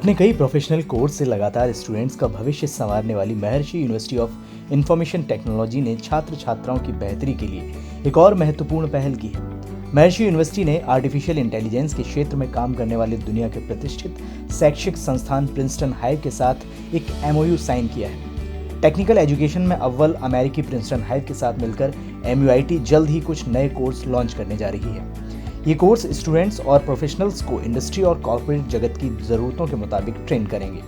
अपने कई professional course से लगातार स्टूडेंट्स का भविष्य संवारने वाली महर्षि यूनिवर्सिटी ऑफ इंफॉर्मेशन टेक्नोलॉजी ने छात्र छात्राओं की बेहतरी के लिए एक और महत्वपूर्ण पहल की है। महर्षि यूनिवर्सिटी ने आर्टिफिशियल इंटेलिजेंस के क्षेत्र में काम करने वाले दुनिया के प्रतिष्ठित शैक्षिक संस्थान प्रिंसटन हाइव के साथ एक MOU साइन किया है। टेक्निकल एजुकेशन में अव्वल अमेरिकी प्रिंसटन हाइव के साथ मिलकर MUIT जल्द ही कुछ नए कोर्स लॉन्च करने जा रही है। ये कोर्स स्टूडेंट्स और प्रोफेशनल्स को इंडस्ट्री और कॉर्पोरेट जगत की ज़रूरतों के मुताबिक ट्रेन करेंगे।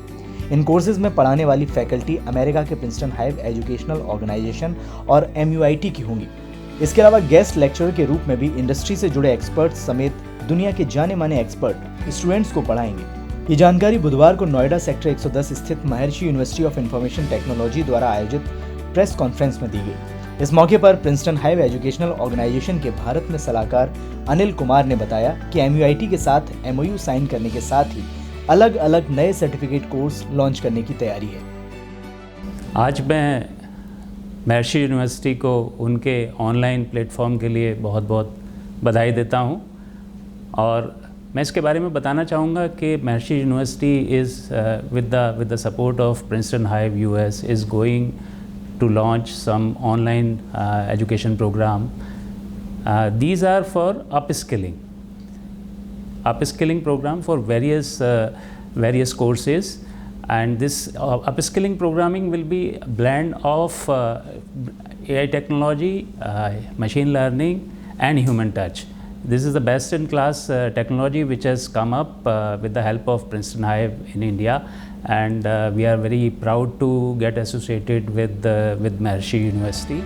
इन कोर्सेज में पढ़ाने वाली फैकल्टी अमेरिका के प्रिंसटन हाइव एजुकेशनल ऑर्गेनाइजेशन और MUIT की होंगी। इसके अलावा गेस्ट लेक्चरर के रूप में भी इंडस्ट्री से जुड़े एक्सपर्ट्स समेत दुनिया के जाने माने एक्सपर्ट स्टूडेंट्स को पढ़ाएंगे। ये जानकारी बुधवार को नोएडा सेक्टर 110 स्थित महर्षि यूनिवर्सिटी ऑफ इंफॉर्मेशन टेक्नोलॉजी द्वारा आयोजित प्रेस कॉन्फ्रेंस में दी गई। इस मौके पर प्रिंसटन हाइव एजुकेशनल ऑर्गेनाइजेशन के भारत में सलाहकार अनिल कुमार ने बताया कि MUIT के साथ MOU साइन करने के साथ ही अलग अलग नए सर्टिफिकेट कोर्स लॉन्च करने की तैयारी है। आज मैं महर्षि यूनिवर्सिटी को उनके ऑनलाइन प्लेटफॉर्म के लिए बहुत बहुत बधाई देता हूं और मैं इसके बारे में बताना चाहूँगा कि महर्षि university is with the support of Princeton hive US is going to launch some online education program. These are for upskilling program for various courses, and this upskilling programming will be a blend of AI technology, machine learning and human touch. This is the best in class technology which has come up with the help of Princeton Hive in India, and we are very proud to get associated with Maharishi University.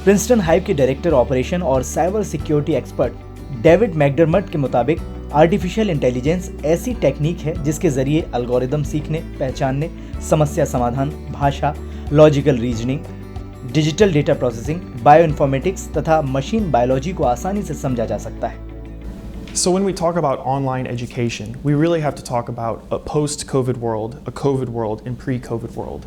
Princeton hive के director operation और cyber security expert David मैकडरमट के मुताबिक artificial intelligence ऐसी technique है जिसके जरिए algorithm सीखने, पहचानने, समस्या समाधान, भाषा, logical reasoning, digital data processing, bioinformatics तथा मशीन बायोलॉजी को आसानी से समझा जा सकता है। So when we talk about online education, we really have to talk about a post-COVID world, a COVID world, and pre-COVID world.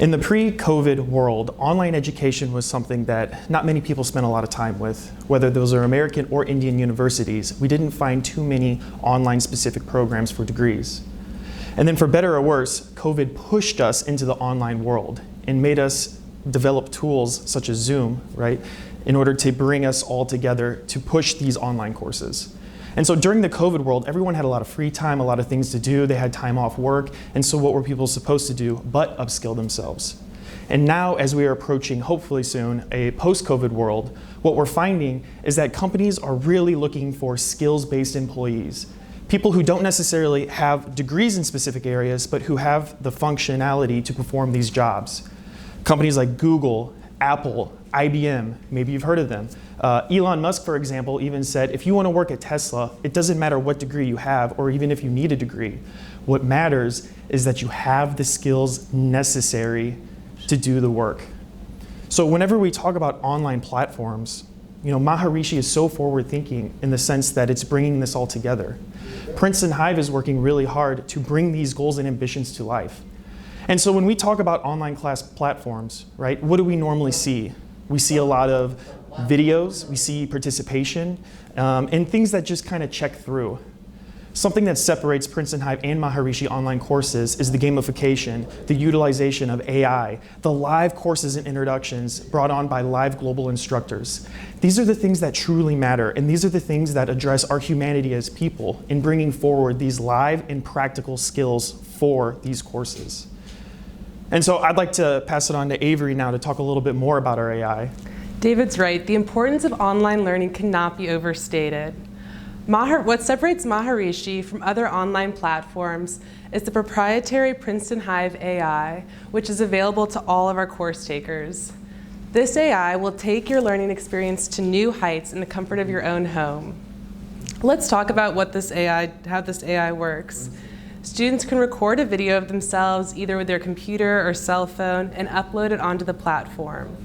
In the pre-COVID world, online education was something that not many people spent a lot of time with. Whether those are American or Indian universities, we didn't find too many online specific programs for degrees. And then for better or worse, COVID pushed us into the online world and made us develop tools such as Zoom, right, in order to bring us all together to push these online courses. And so during the COVID world, everyone had a lot of free time, a lot of things to do, they had time off work, and so what were people supposed to do but upskill themselves? And now, as we are approaching, hopefully soon, a post-COVID world, what we're finding is that companies are really looking for skills-based employees. People who don't necessarily have degrees in specific areas, but who have the functionality to perform these jobs. Companies like Google, Apple, IBM, maybe you've heard of them. Elon Musk, for example, even said, if you want to work at Tesla, it doesn't matter what degree you have or even if you need a degree. What matters is that you have the skills necessary to do the work. So whenever we talk about online platforms, Maharishi is so forward thinking in the sense that it's bringing this all together. Princeton Hive is working really hard to bring these goals and ambitions to life. And so when we talk about online class platforms, right, what do we normally see? We see a lot of videos, we see participation, and things that just kind of check through. Something that separates Princeton Hive and Maharishi online courses is the gamification, the utilization of AI, the live courses and introductions brought on by live global instructors. These are the things that truly matter, and these are the things that address our humanity as people in bringing forward these live and practical skills for these courses. And so I'd like to pass it on to Avery now to talk a little bit more about our AI. David's right. The importance of online learning cannot be overstated. What separates Maharishi from other online platforms is the proprietary Princeton Hive AI, which is available to all of our course takers. This AI will take your learning experience to new heights in the comfort of your own home. Let's talk about how this AI works. Students can record a video of themselves either with their computer or cell phone and upload it onto the platform.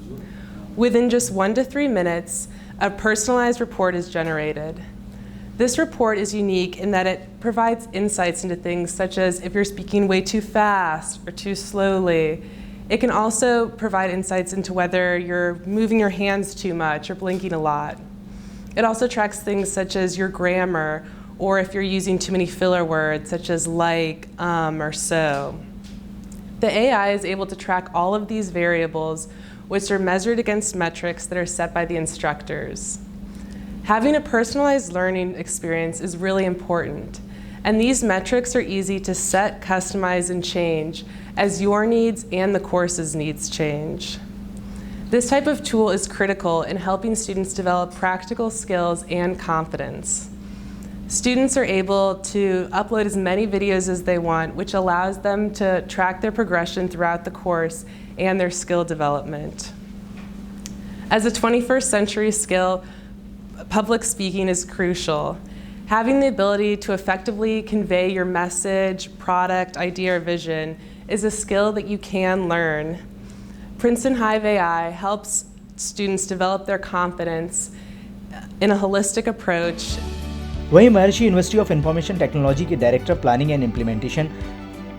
Within just 1 to 3 minutes, a personalized report is generated. This report is unique in that it provides insights into things such as if you're speaking way too fast or too slowly. It can also provide insights into whether you're moving your hands too much or blinking a lot. It also tracks things such as your grammar or if you're using too many filler words such as like, or so. The AI is able to track all of these variables, which are measured against metrics that are set by the instructors. Having a personalized learning experience is really important, and these metrics are easy to set, customize, and change as your needs and the course's needs change. This type of tool is critical in helping students develop practical skills and confidence. Students are able to upload as many videos as they want, which allows them to track their progression throughout the course and their skill development. As a 21st century skill, public speaking is crucial. Having the ability to effectively convey your message, product, idea, or vision is a skill that you can learn. Princeton Hive AI helps students develop their confidence in a holistic approach. वहीं Maharishi University of Information Technology के director planning and implementation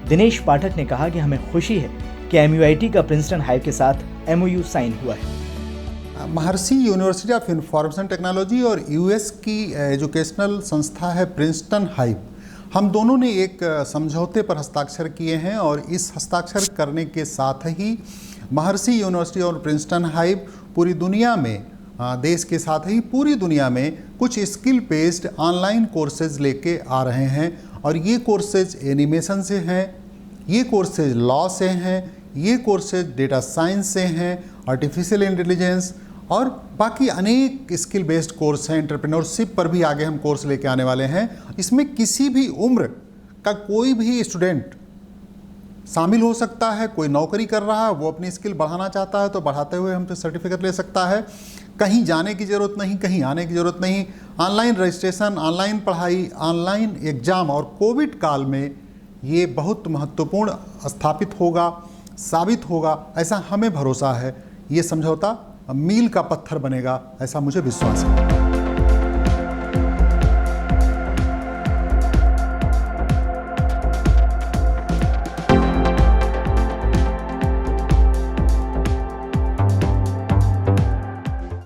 Dinesh Pathak ने कहा कि हमें खुशी है कि MUIT का प्रिंसटन हाइव के साथ MOU साइन हुआ है। महर्षि यूनिवर्सिटी ऑफ इंफॉर्मेशन टेक्नोलॉजी और US की एजुकेशनल संस्था है प्रिंसटन हाइव, हम दोनों ने एक समझौते पर हस्ताक्षर किए हैं और इस हस्ताक्षर करने के साथ ही महर्षि यूनिवर्सिटी और प्रिंसटन हाइव पूरी दुनिया में, देश के साथ ही पूरी दुनिया में कुछ स्किल बेस्ड ऑनलाइन कोर्सेज लेके आ रहे हैं। और ये कोर्सेज एनिमेशन से हैं, ये कोर्सेज लॉ से हैं, ये कोर्सेज डेटा साइंस से हैं, आर्टिफिशियल इंटेलिजेंस और बाकी अनेक स्किल बेस्ड कोर्स हैं। एंटरप्रेन्योरशिप पर भी आगे हम कोर्स लेके आने वाले हैं। इसमें किसी भी उम्र का कोई भी स्टूडेंट शामिल हो सकता है। कोई नौकरी कर रहा है, वो अपनी स्किल बढ़ाना चाहता है तो बढ़ाते हुए हमसे सर्टिफिकेट ले सकता है। कहीं जाने की ज़रूरत नहीं, कहीं आने की ज़रूरत नहीं। ऑनलाइन रजिस्ट्रेशन, ऑनलाइन पढ़ाई, ऑनलाइन एग्ज़ाम और कोविड काल में ये बहुत महत्वपूर्ण स्थापित होगा, साबित होगा, ऐसा हमें भरोसा है। ये समझौता मील का पत्थर बनेगा, ऐसा मुझे विश्वास है।